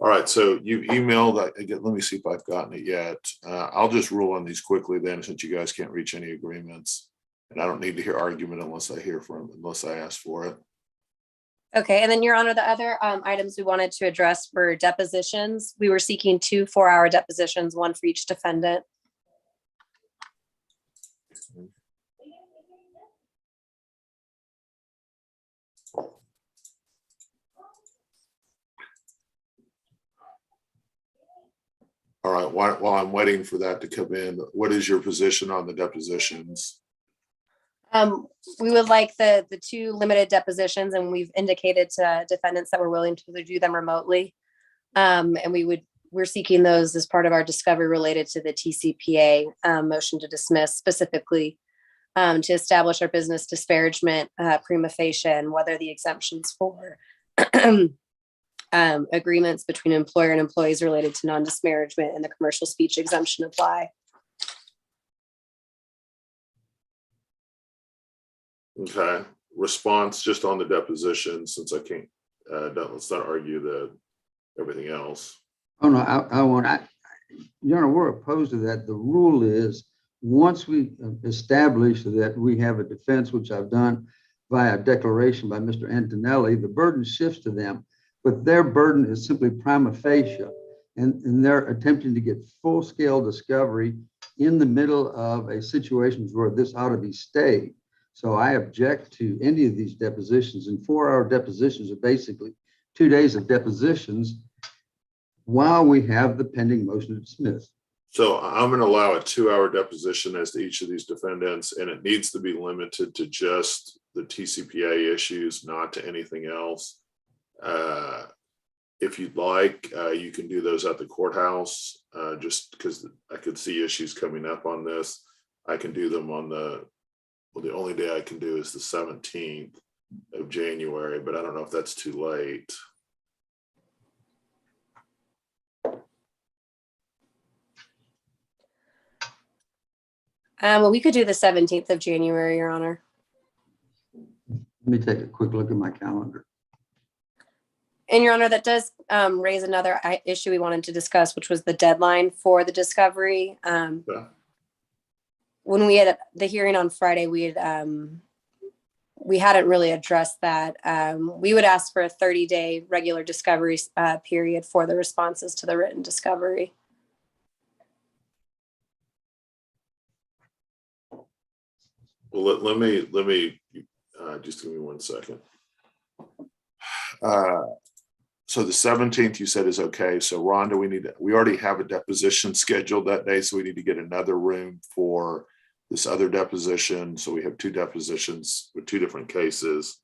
All right, so you emailed, again, let me see if I've gotten it yet. I'll just rule on these quickly then, since you guys can't reach any agreements. And I don't need to hear argument unless I ask for it. Okay, and then Your Honor, the other items we wanted to address were depositions. We were seeking 2 4-hour depositions, one for each defendant. All right, while I'm waiting for that to come in, what is your position on the depositions? We would like the 2 limited depositions, and we've indicated to defendants that we're willing to do them remotely. And we're seeking those as part of our discovery related to the TCPA motion to dismiss, specifically to establish our business disparagement prima facie, and whether the exemptions for agreements between employer and employees related to non-disparagement and the commercial speech exemption apply. Okay, response just on the deposition, since I can't, let's not argue everything else. Oh, no, Your Honor, we're opposed to that. The rule is, once we establish that we have a defense, which I've done via declaration by Mr. Antonelli, the burden shifts to them, but their burden is simply prima facie, and they're attempting to get full-scale discovery in the middle of a situation where this ought to be stayed. So I object to any of these depositions, and 4-hour depositions are basically 2 days of depositions while we have the pending motion to dismiss. So I'm going to allow a 2-hour deposition as to each of these defendants, and it needs to be limited to just the TCPA issues, not to anything else. If you'd like, you can do those at the courthouse, just because I could see issues coming up on this. I can do them on the only day I can do is the 17th of January, but I don't know if that's too late. Well, we could do the 17th of January, Your Honor. Let me take a quick look at my calendar. And Your Honor, that does raise another issue we wanted to discuss, which was the deadline for the discovery. Yeah. When we had the hearing on Friday, we hadn't really addressed that. We would ask for a 30-day regular discovery period for the responses to the written discovery. Well, let me just give me 1 second. So the 17th you said is okay. So Rhonda, we already have a deposition scheduled that day, so we need to get another room for this other deposition. So we have 2 depositions with 2 different cases.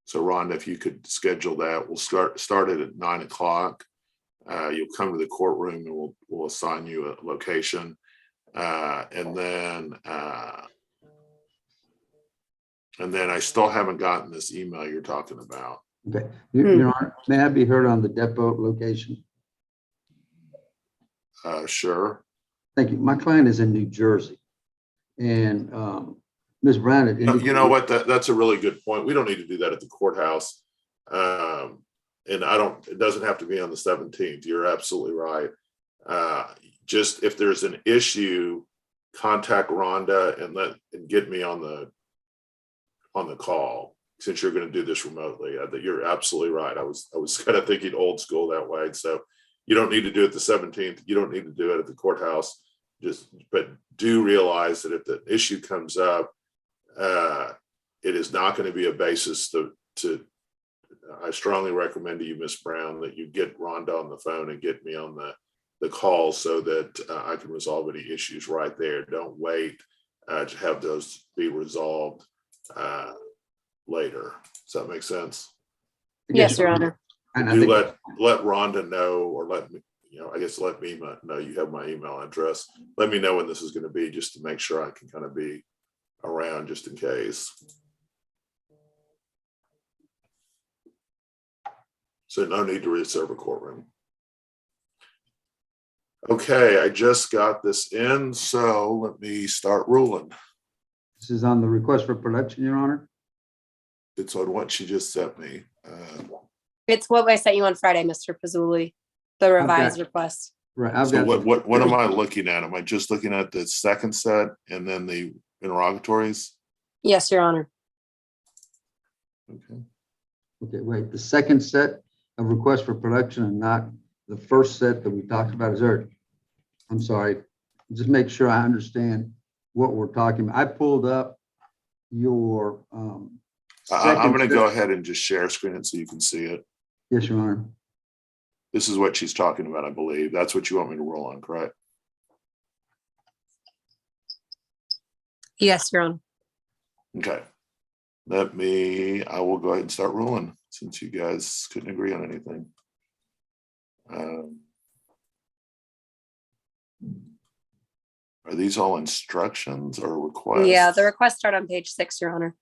So Rhonda, if you could schedule that, we'll start it at 9 o'clock. You'll come to the courtroom, and we'll assign you a location, and then I still haven't gotten this email you're talking about. Okay, Your Honor, may I be heard on the depot location? Sure. Thank you. My client is in New Jersey, and Ms. Brown. You know what? That's a really good point. We don't need to do that at the courthouse, and it doesn't have to be on the 17th. You're absolutely right. Just if there's an issue, contact Rhonda and get me on the call, since you're going to do this remotely. You're absolutely right. I was kind of thinking old school that way. So you don't need to do it the 17th. You don't need to do it at the courthouse. But do realize that if the issue comes up, it is not going to be a basis to I strongly recommend to you, Ms. Brown, that you get Rhonda on the phone and get me on the call, so that I can resolve any issues right there. Don't wait to have those be resolved later. Does that make sense? Yes, Your Honor. And do let Rhonda know, or let me, I guess let me know you have my email address. Let me know when this is going to be, just to make sure I can kind of be around just in case. So no need to reserve a courtroom. Okay, I just got this in, so let me start ruling. This is on the request for production, Your Honor. It's on what she just sent me. It's what I sent you on Friday, Mr. Pizzuli. the revised request. Right, I've So got. what am I looking at? Am I just looking at the second set and then the interrogatories? Yes, Your Honor. Okay. Okay, wait, the second set of requests for production and not the first set that we talked about, is there? I'm sorry, just make sure I understand what we're talking about. I pulled up your I'm second going to set. go ahead and just share screen it so you can see it. Yes, Your Honor. This is what she's talking about, I believe. That's what you want me to roll on, correct? Yes, Your Honor. Okay. I will go ahead and start rolling since you guys couldn't agree on anything. Are these all instructions or requests? Yeah, the requests start on page 6, Your Honor.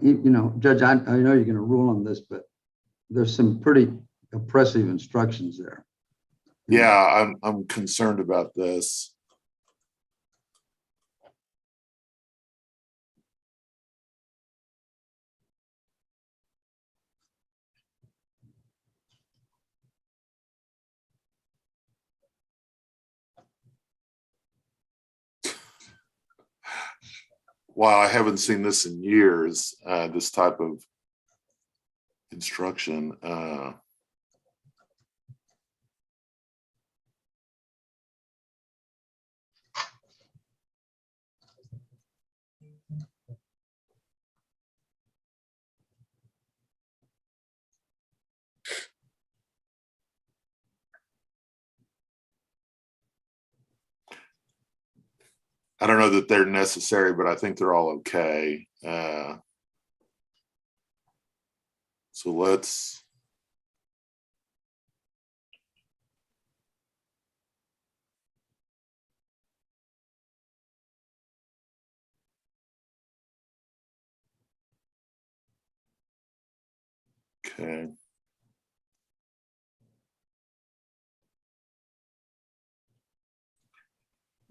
You know, Judge, I know you're going to rule on this, but there's some pretty oppressive instructions there. Yeah, I'm concerned about this. Wow, I haven't seen this in years, this type of instruction. I don't know that they're necessary, but I think they're all okay. So let's. Okay.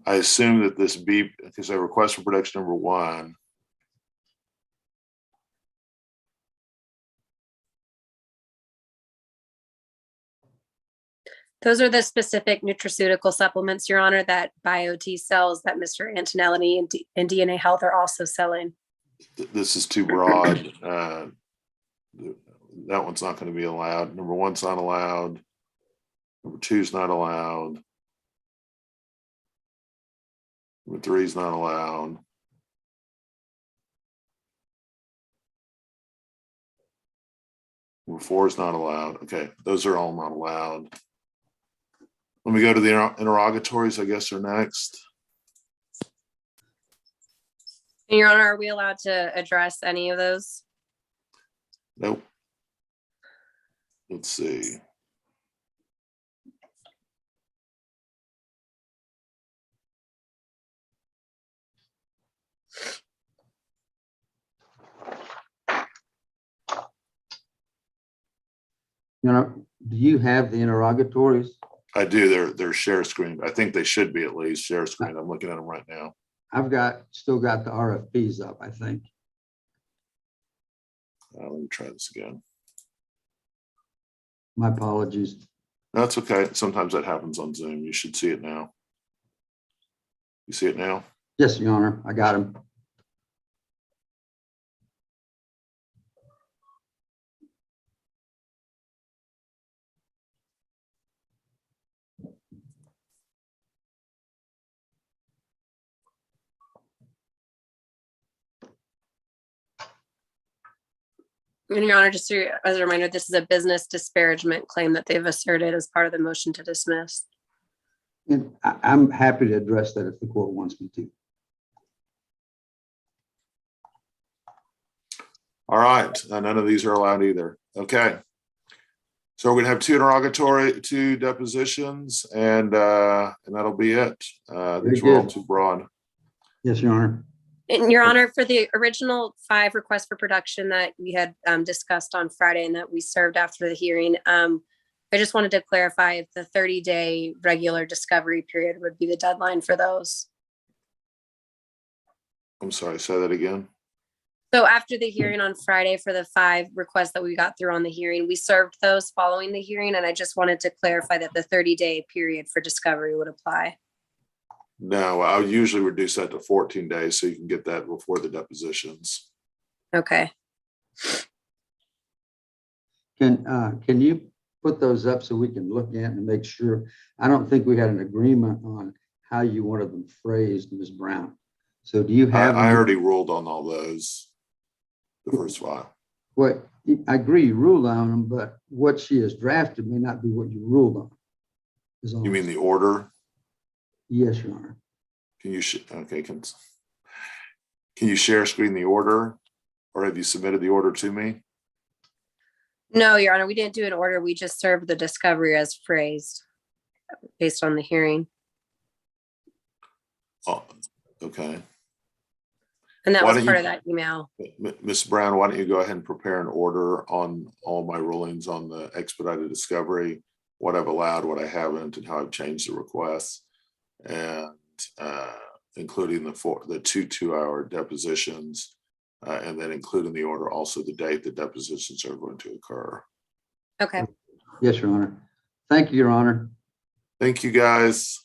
I assume that this B, because I request for production number 1. Those are the specific nutraceutical supplements, Your Honor, that BioT sells that Mr. Antonelli and DNA Health are also selling. This is too broad. That one's not going to be allowed. Number 1's not allowed. Number 2's not allowed. Number 3's not allowed. Number 4's not allowed. Okay, those are all not allowed. Let me go to the interrogatories, I guess, are next. Your Honor, are we allowed to address any of those? Nope. Let's see. You know, do you have the interrogatories? I do. They're share screen. I think they should be at least share screen. I'm looking at them right now. I've still got the RFPs up, I think. Let me try this again. My apologies. That's okay. Sometimes that happens on Zoom. You should see it now. You see it now? Yes, Your Honor, I got them. And Your Honor, just as a reminder, this is a business disparagement claim that they've asserted as part of the motion to dismiss. And I'm happy to address that if the court wants me to. All right. None of these are allowed either. Okay. So we're going to have two depositions, and that'll be it. These were all too broad. Yes, Your Honor. And Your Honor, for the original 5 requests for production that we had discussed on Friday and that we served after the hearing, I just wanted to clarify if the 30-day regular discovery period would be the deadline for those. I'm sorry, say that again. So after the hearing on Friday for the 5 requests that we got through on the hearing, we served those following the hearing, and I just wanted to clarify that the 30-day period for discovery would apply. No, I would usually reduce that to 14 days so you can get that before the depositions. Okay. Can you put those up so we can look at and make sure? I don't think we had an agreement on how you wanted them phrased, Ms. Brown. So do you have? I already ruled on all those. The first file. What, I agree you ruled on them, but what she has drafted may not be what you ruled on. You mean the order? Yes, Your Honor. Can you, okay, can you share screen the order, or have you submitted the order to me? No, Your Honor, we didn't do an order. We just served the discovery as phrased based on the hearing. Oh, okay. And that Why was don't part you- of that email. Ms. Brown, why don't you go ahead and prepare an order on all my rulings on the expedited discovery, what I've allowed, what I haven't, and how I've changed the requests, and including the two 2-hour depositions, and then including the order also the date the depositions are going to occur. Okay. Yes, Your Honor. Thank you, Your Honor. Thank you, guys.